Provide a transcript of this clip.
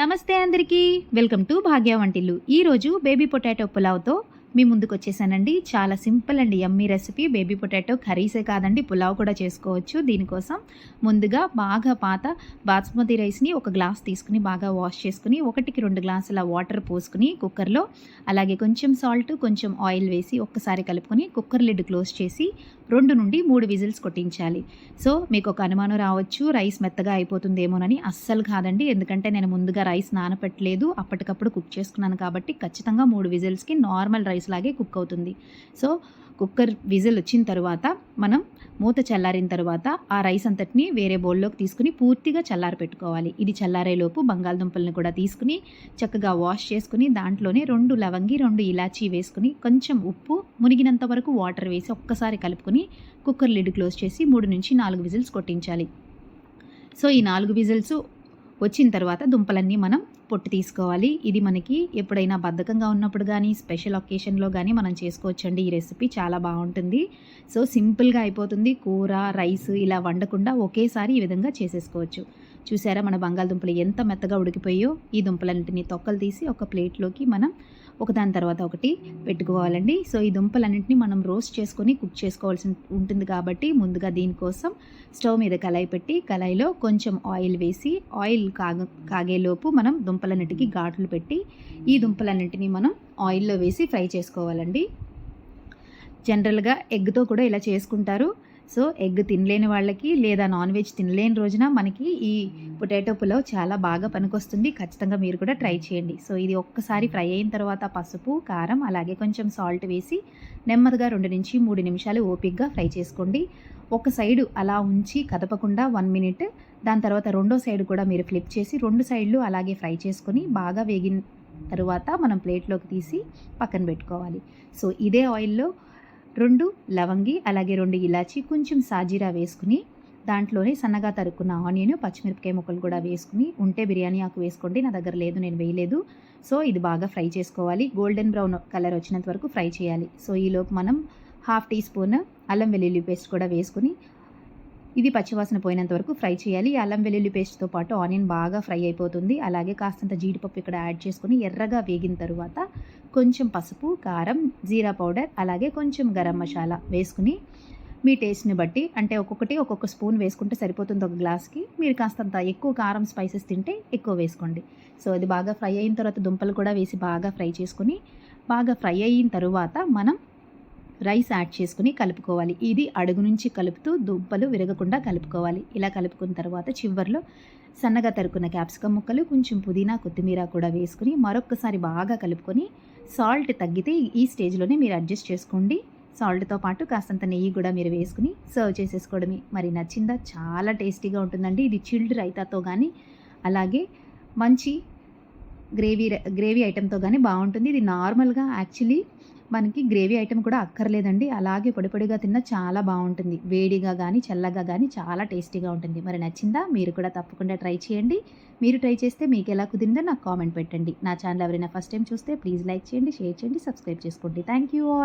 నమస్తే అందరికీ, welcome to భాగ్య వంటిల్లు. ఈరోజు బేబీ పొటాటో పులావ్తో మీ ముందుకు వచ్చేసానండి. చాలా simple and yummy recipe. Baby potato కర్రీసే కాదండి, పులావ్ కూడా చేసుకోవచ్చు. దీనికోసం ముందుగా బాగా పాత బాస్మతి రైస్ని ఒక గ్లాస్ తీసుకుని బాగా వాష్ చేసుకుని 1-2 గ్లాసుల వాటర్ పోసుకుని కుక్కర్లో, అలాగే కొంచెం సాల్ట్, కొంచెం ఆయిల్ వేసి ఒక్కసారి కలుపుకొని కుక్కర్ లిడ్ క్లోజ్ చేసి 2-3 విజిల్స్ కొట్టించాలి. సో మీకు ఒక అనుమానం రావచ్చు, రైస్ మెత్తగా అయిపోతుందేమోనని. అస్సలు కాదండి, ఎందుకంటే నేను ముందుగా రైస్ నానపెట్టలేదు, అప్పటికప్పుడు కుక్ చేసుకున్నాను కాబట్టి ఖచ్చితంగా 3 విజిల్స్కి నార్మల్ రైస్ లాగే కుక్ అవుతుంది. సో కుక్కర్ విజిల్ వచ్చిన తర్వాత మనం మూత చల్లారిన తర్వాత ఆ రైస్ అంతటిని వేరే బౌల్లోకి తీసుకుని పూర్తిగా చల్లారి పెట్టుకోవాలి. ఇది చల్లారేలోపు బంగాళదుంపలను కూడా తీసుకుని చక్కగా వాష్ చేసుకుని దాంట్లోనే 2 లవంగి, 2 ఇలాచీ వేసుకుని కొంచెం ఉప్పు, మునిగినంత వరకు వాటర్ వేసి ఒక్కసారి కలుపుకొని కుక్కర్ లిడ్ క్లోజ్ చేసి 3-4 విజిల్స్ కొట్టించాలి. సో ఈ 4 విజిల్స్ వచ్చిన తర్వాత దుంపలన్నీ మనం పొట్టు తీసుకోవాలి. ఇది మనకి ఎప్పుడైనా బద్ధకంగా ఉన్నప్పుడు కానీ, స్పెషల్ ఒకేషన్లో కానీ మనం చేసుకోవచ్చండి. ఈ రెసిపీ చాలా బాగుంటుంది. సో సింపుల్గా అయిపోతుంది. కూర, రైస్ ఇలా వండకుండా ఒకేసారి ఈ విధంగా చేసేసుకోవచ్చు. చూసారా మన బంగాళదుంపలు ఎంత మెత్తగా ఉడికిపోయో. ఈ దుంపలన్నింటినీ తొక్కలు తీసి ఒక ప్లేట్లోకి మనం ఒకదాని తర్వాత ఒకటి పెట్టుకోవాలండి. సో ఈ దుంపలన్నింటినీ మనం రోస్ట్ చేసుకొని కుక్ చేసుకోవాల్సి ఉంటుంది కాబట్టి ముందుగా దీనికోసం స్టవ్ మీద కళాయి పెట్టి కళాయిలో కొంచెం ఆయిల్ వేసి ఆయిల్ కాగేలోపు మనం దుంపలన్నింటికి ఘాట్లు పెట్టి ఈ దుంపలన్నింటినీ మనం ఆయిల్లో వేసి ఫ్రై చేసుకోవాలండి. జనరల్గా ఎగ్తో కూడా ఇలా చేసుకుంటారు. సో ఎగ్ తినలేని వాళ్ళకి లేదా నాన్ వెజ్ తినలేని రోజున మనకి ఈ పొటాటో పులావ్ చాలా బాగా పనికొస్తుంది. ఖచ్చితంగా మీరు కూడా ట్రై చేయండి. సో ఇది ఒక్కసారి ఫ్రై అయిన తర్వాత పసుపు, కారం, అలాగే కొంచెం సాల్ట్ వేసి నెమ్మదిగా 2-3 నిమిషాలు ఓపిక్గా ఫ్రై చేసుకోండి. ఒక సైడు అలా ఉంచి కదపకుండా 1 మినిట్, దాని తర్వాత రెండో సైడ్ కూడా మీరు ఫ్లిప్ చేసి 2 సైడ్లు అలాగే ఫ్రై చేసుకొని బాగా వేగిన తర్వాత మనం ప్లేట్లోకి తీసి పక్కన పెట్టుకోవాలి. సో ఇదే ఆయిల్లో 2 లవంగి, అలాగే 2 ఇలాచి, కొంచెం సాజీరా వేసుకుని దాంట్లోనే సన్నగా తరుక్కున్న ఆనియన్, పచ్చిమిరపకాయ ముక్కలు కూడా వేసుకుని, ఉంటే బిర్యానీ ఆకు వేసుకోండి, నా దగ్గర లేదు, నేను వేయలేదు. సో ఇది బాగా ఫ్రై చేసుకోవాలి. గోల్డెన్ బ్రౌన్ కలర్ వచ్చినంత వరకు ఫ్రై చేయాలి. సో ఈలోపు మనం 1/2 టీ స్పూన్ అల్లం వెల్లుల్లి పేస్ట్ కూడా వేసుకుని ఇది పచ్చివాసన పోయినంత వరకు ఫ్రై చేయాలి. అల్లం వెల్లుల్లి పేస్ట్తో పాటు ఆనియన్ బాగా ఫ్రై అయిపోతుంది. అలాగే కాస్తంత జీడిపప్పు ఇక్కడ యాడ్ చేసుకుని ఎర్రగా వేగిన తర్వాత కొంచెం పసుపు, కారం, జీరా పౌడర్, అలాగే కొంచెం గరం మసాలా వేసుకుని మీ టేస్ట్ని బట్టి, అంటే ఒక్కొక్క స్పూన్ వేసుకుంటే సరిపోతుంది ఒక గ్లాస్కి. మీరు కాస్తంత ఎక్కువ కారం స్పైసెస్ తింటే ఎక్కువ వేసుకోండి. సో ఇది బాగా ఫ్రై అయిన తర్వాత దుంపలు కూడా వేసి బాగా ఫ్రై చేసుకుని బాగా ఫ్రై అయిన తర్వాత మనం రైస్ యాడ్ చేసుకుని కలుపుకోవాలి. ఇది అడుగు నుంచి కలుపుతూ దుంపలు విరగకుండా కలుపుకోవాలి. ఇలా కలుపుకున్న తర్వాత చివర్లో సన్నగా తరుక్కున్న క్యాప్సికమ్ ముక్కలు, కొంచెం పుదీనా, కొత్తిమీర కూడా వేసుకుని మరొక్కసారి బాగా కలుపుకొని సాల్ట్ తగ్గితే ఈ స్టేజ్లోనే మీరు అడ్జస్ట్ చేసుకోండి. సాల్ట్తో పాటు కాస్తంత నెయ్యి కూడా మీరు వేసుకుని సర్వ్ చేసేసుకోవడమే. మరి నచ్చిందా? చాలా టేస్టీగా ఉంటుందండి. ఇది చిల్డ్ రైతాతో కానీ, అలాగే మంచి గ్రేవీ ఐటెంతో కానీ బాగుంటుంది. ఇది నార్మల్గా యాక్చువల్లీ మనకి గ్రేవీ ఐటెం కూడా అక్కర్లేదండి, అలాగే పొడి పొడిగా తిన్నా చాలా బాగుంటుంది. వేడిగా కానీ చల్లగా కానీ చాలా టేస్టీగా ఉంటుంది. మరి నచ్చిందా? మీరు కూడా తప్పకుండా ట్రై చేయండి. మీరు ట్రై చేస్తే మీకు ఎలా కుదిరిందో నాకు కామెంట్ పెట్టండి. నా ఛానల్ ఎవరైనా ఫస్ట్ టైం చూస్తే ప్లీజ్ లైక్ చేయండి, షేర్ చేయండి, సబ్స్క్రైబ్ చేసుకోండి. Thank you all.